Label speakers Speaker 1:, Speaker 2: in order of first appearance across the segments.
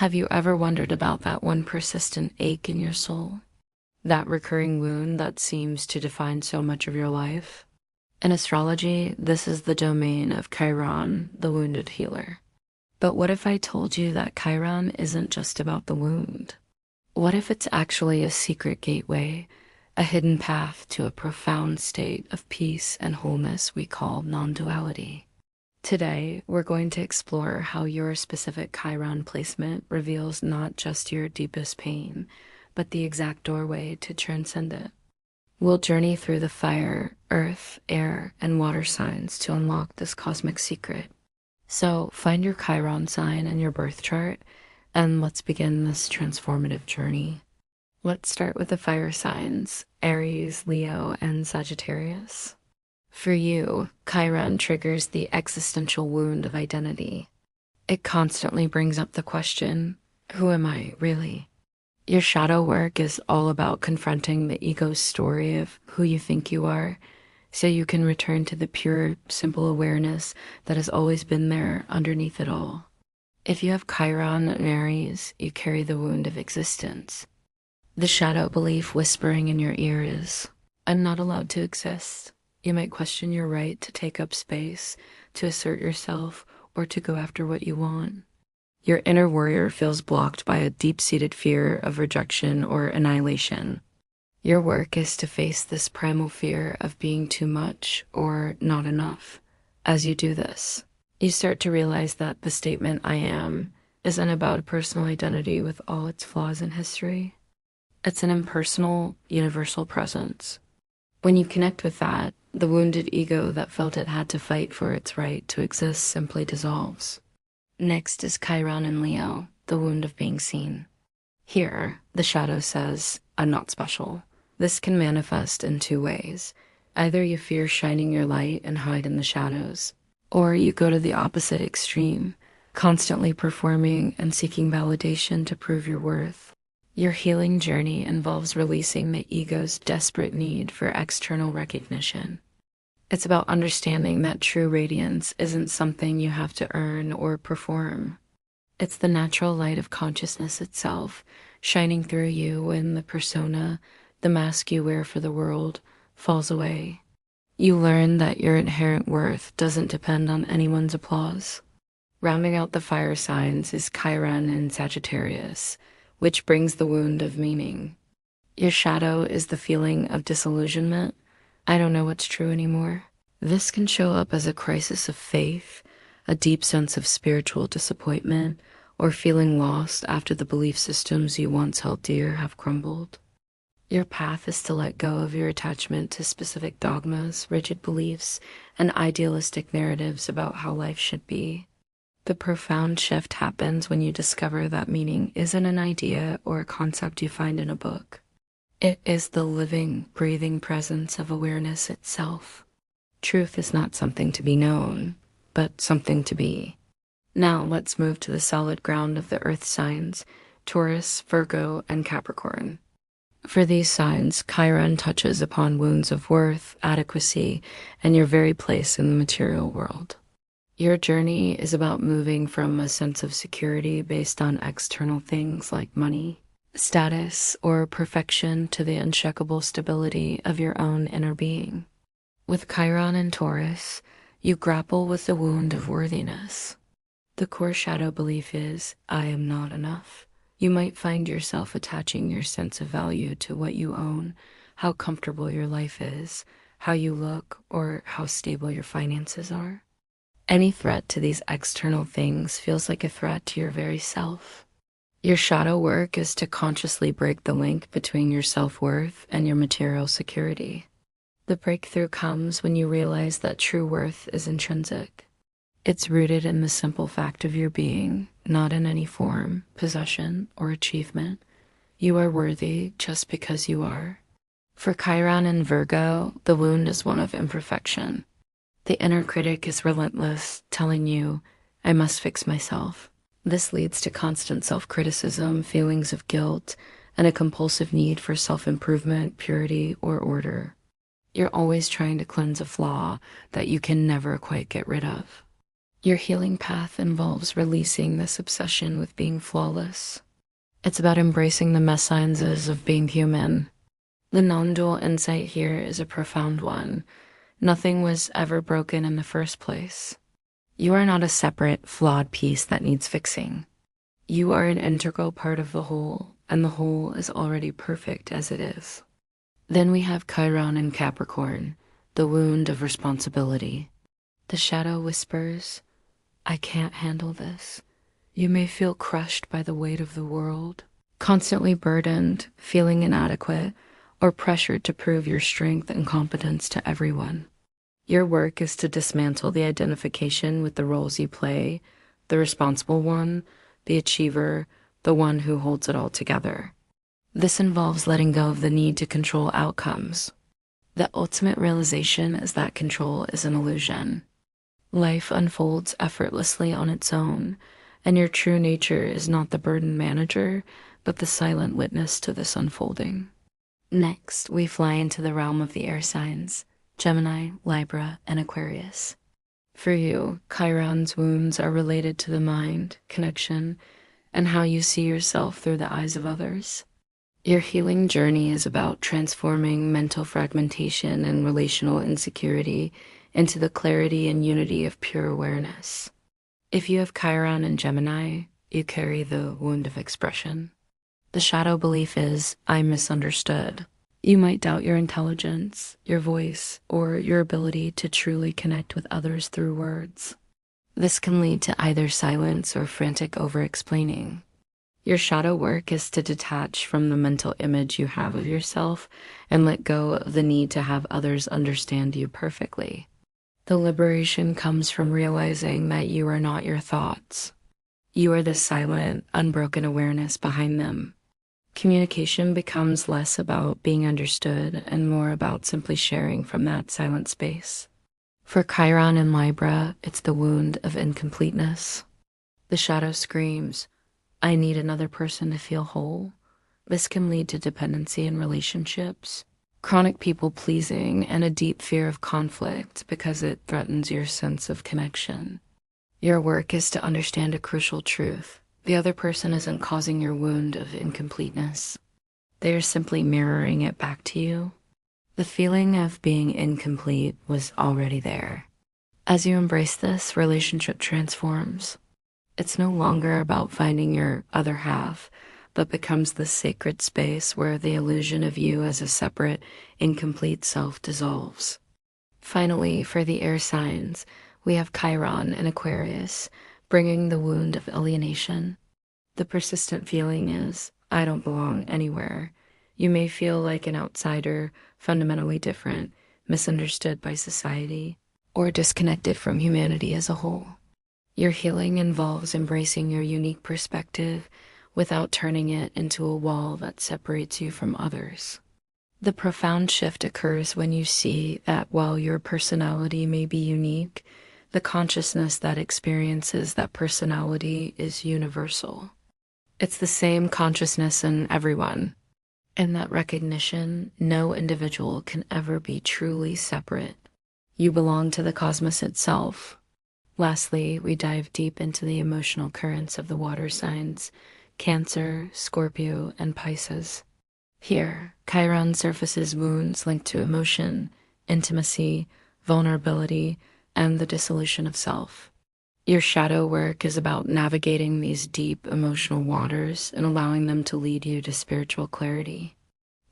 Speaker 1: Have you ever wondered about that one persistent ache in your soul? That recurring wound that seems to define so much of your life? In astrology, this is the domain of Chiron, the wounded healer. But what if I told you that Chiron isn't just about the wound? What if it's actually a secret gateway, a hidden path to a profound state of peace and wholeness we call non-duality? Today, we're going to explore how your specific Chiron placement reveals not just your deepest pain, but the exact doorway to transcend it. We'll journey through the fire, earth, air, and water signs to unlock this cosmic secret. So find your Chiron sign in your birth chart, and let's begin this transformative journey. Let's start with the fire signs, Aries, Leo, and Sagittarius. For you, Chiron triggers the existential wound of identity. It constantly brings up the question, who am I really? Your shadow work is all about confronting the ego's story of who you think you are, so you can return to the pure, simple awareness that has always been there underneath it all. If you have Chiron and Aries, you carry the wound of existence. The shadow belief whispering in your ear is, I'm not allowed to exist. You might question your right to take up space, to assert yourself, or to go after what you want. Your inner warrior feels blocked by a deep-seated fear of rejection or annihilation. Your work is to face this primal fear of being too much or not enough. As you do this, you start to realize that the statement, I am, isn't about a personal identity with all its flaws and history. It's an impersonal, universal presence. When you connect with that, the wounded ego that felt it had to fight for its right to exist simply dissolves. Next is Chiron and Leo, the wound of being seen. Here, the shadow says, I'm not special. This can manifest in two ways. Either you fear shining your light and hide in the shadows, or you go to the opposite extreme, constantly performing and seeking validation to prove your worth. Your healing journey involves releasing the ego's desperate need for external recognition. It's about understanding that true radiance isn't something you have to earn or perform. It's the natural light of consciousness itself, shining through you when the persona, the mask you wear for the world, falls away. You learn that your inherent worth doesn't depend on anyone's applause. Rounding out the fire signs is Chiron and Sagittarius, which brings the wound of meaning. Your shadow is the feeling of disillusionment. I don't know what's true anymore. This can show up as a crisis of faith, a deep sense of spiritual disappointment, or feeling lost after the belief systems you once held dear have crumbled. Your path is to let go of your attachment to specific dogmas, rigid beliefs, and idealistic narratives about how life should be. The profound shift happens when you discover that meaning isn't an idea or a concept you find in a book. It is the living, breathing presence of awareness itself. Truth is not something to be known, but something to be. Now let's move to the solid ground of the earth signs, Taurus, Virgo, and Capricorn. For these signs, Chiron touches upon wounds of worth, adequacy, and your very place in the material world. Your journey is about moving from a sense of security based on external things like money, status, or perfection to the unshakable stability of your own inner being. With Chiron and Taurus, you grapple with the wound of worthiness. The core shadow belief is, I am not enough. You might find yourself attaching your sense of value to what you own, how comfortable your life is, how you look, or how stable your finances are. Any threat to these external things feels like a threat to your very self. Your shadow work is to consciously break the link between your self-worth and your material security. The breakthrough comes when you realize that true worth is intrinsic. It's rooted in the simple fact of your being, not in any form, possession, or achievement. You are worthy just because you are. For Chiron and Virgo, the wound is one of imperfection. The inner critic is relentless, telling you, I must fix myself. This leads to constant self-criticism, feelings of guilt, and a compulsive need for self-improvement, purity, or order. You're always trying to cleanse a flaw that you can never quite get rid of. Your healing path involves releasing this obsession with being flawless. It's about embracing the mesalliances of being human. The non-dual insight here is a profound one. Nothing was ever broken in the first place. You are not a separate, flawed piece that needs fixing. You are an integral part of the whole, and the whole is already perfect as it is. Then we have Chiron and Capricorn, the wound of responsibility. The shadow whispers, I can't handle this. You may feel crushed by the weight of the world, constantly burdened, feeling inadequate, or pressured to prove your strength and competence to everyone. Your work is to dismantle the identification with the roles you play, the responsible one, the achiever, the one who holds it all together. This involves letting go of the need to control outcomes. The ultimate realization is that control is an illusion. Life unfolds effortlessly on its own, and your true nature is not the burden manager, but the silent witness to this unfolding. Next, we fly into the realm of the air signs, Gemini, Libra, and Aquarius. For you, Chiron's wounds are related to the mind, connection, and how you see yourself through the eyes of others. Your healing journey is about transforming mental fragmentation and relational insecurity into the clarity and unity of pure awareness. If you have Chiron and Gemini, you carry the wound of expression. The shadow belief is, I'm misunderstood. You might doubt your intelligence, your voice, or your ability to truly connect with others through words. This can lead to either silence or frantic over-explaining. Your shadow work is to detach from the mental image you have of yourself and let go of the need to have others understand you perfectly. The liberation comes from realizing that you are not your thoughts. You are the silent, unbroken awareness behind them. Communication becomes less about being understood and more about simply sharing from that silent space. For Chiron and Libra, it's the wound of incompleteness. The shadow screams, I need another person to feel whole. This can lead to dependency in relationships, chronic people-pleasing, and a deep fear of conflict because it threatens your sense of connection. Your work is to understand a crucial truth. The other person isn't causing your wound of incompleteness. They are simply mirroring it back to you. The feeling of being incomplete was already there. As you embrace this, relationship transforms. It's no longer about finding your other half, but becomes the sacred space where the illusion of you as a separate, incomplete self dissolves. Finally, for the air signs, we have Chiron and Aquarius, bringing the wound of alienation. The persistent feeling is, I don't belong anywhere. You may feel like an outsider, fundamentally different, misunderstood by society, or disconnected from humanity as a whole. Your healing involves embracing your unique perspective without turning it into a wall that separates you from others. The profound shift occurs when you see that while your personality may be unique, the consciousness that experiences that personality is universal. It's the same consciousness in everyone. In that recognition, no individual can ever be truly separate. You belong to the cosmos itself. Lastly, we dive deep into the emotional currents of the water signs, Cancer, Scorpio, and Pisces. Here, Chiron surfaces wounds linked to emotion, intimacy, vulnerability, and the dissolution of self. Your shadow work is about navigating these deep emotional waters and allowing them to lead you to spiritual clarity.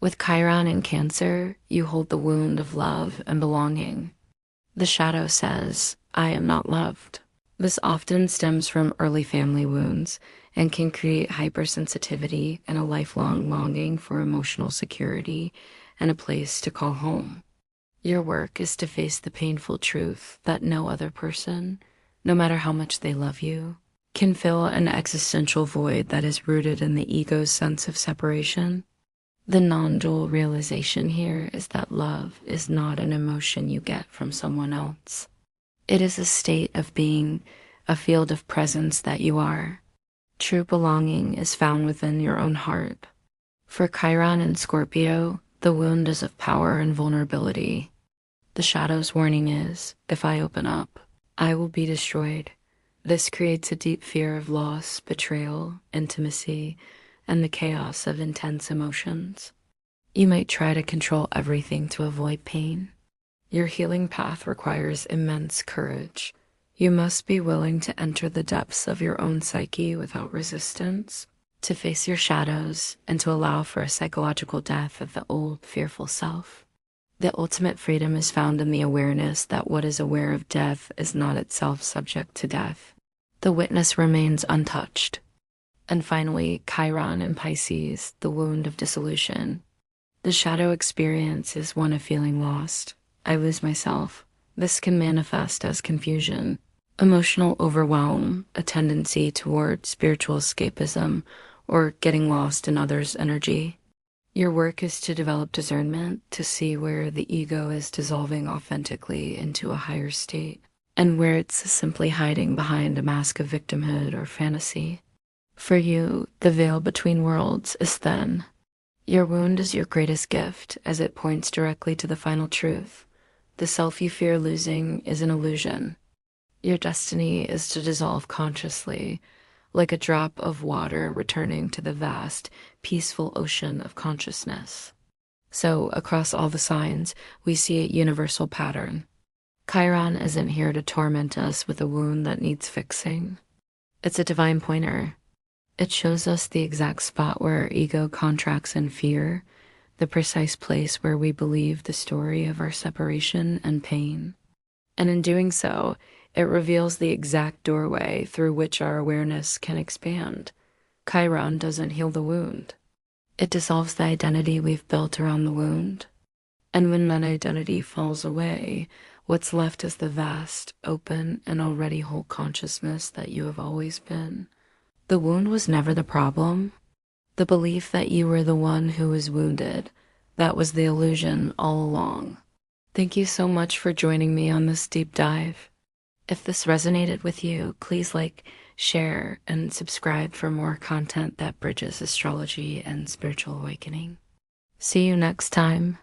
Speaker 1: With Chiron in Cancer, you hold the wound of love and belonging. The shadow says, I am not loved. This often stems from early family wounds and can create hypersensitivity and a lifelong longing for emotional security and a place to call home. Your work is to face the painful truth that no other person, no matter how much they love you, can fill an existential void that is rooted in the ego's sense of separation. The non-dual realization here is that love is not an emotion you get from someone else. It is a state of being, a field of presence that you are. True belonging is found within your own heart. For Chiron and Scorpio, the wound is of power and vulnerability. The shadow's warning is, if I open up, I will be destroyed. This creates a deep fear of loss, betrayal, intimacy, and the chaos of intense emotions. You might try to control everything to avoid pain. Your healing path requires immense courage. You must be willing to enter the depths of your own psyche without resistance, to face your shadows, and to allow for a psychological death of the old, fearful self. The ultimate freedom is found in the awareness that what is aware of death is not itself subject to death. The witness remains untouched. And finally, Chiron in Pisces, the wound of dissolution. The shadow experience is one of feeling lost. I lose myself. This can manifest as confusion, emotional overwhelm, a tendency toward spiritual escapism, or getting lost in others' energy. Your work is to develop discernment, to see where the ego is dissolving authentically into a higher state, and where it's simply hiding behind a mask of victimhood or fantasy. For you, the veil between worlds is thin. Your wound is your greatest gift, as it points directly to the final truth. The self you fear losing is an illusion. Your destiny is to dissolve consciously, like a drop of water returning to the vast, peaceful ocean of consciousness. So, across all the signs, we see a universal pattern. Chiron isn't here to torment us with a wound that needs fixing. It's a divine pointer. It shows us the exact spot where our ego contracts in fear, the precise place where we believe the story of our separation and pain. And in doing so, it reveals the exact doorway through which our awareness can expand. Chiron doesn't heal the wound. It dissolves the identity we've built around the wound. And when that identity falls away, what's left is the vast, open, and already whole consciousness that you have always been. The wound was never the problem. The belief that you were the one who was wounded, that was the illusion all along. Thank you so much for joining me on this deep dive. If this resonated with you, please like, share, and subscribe for more content that bridges astrology and spiritual awakening. See you next time.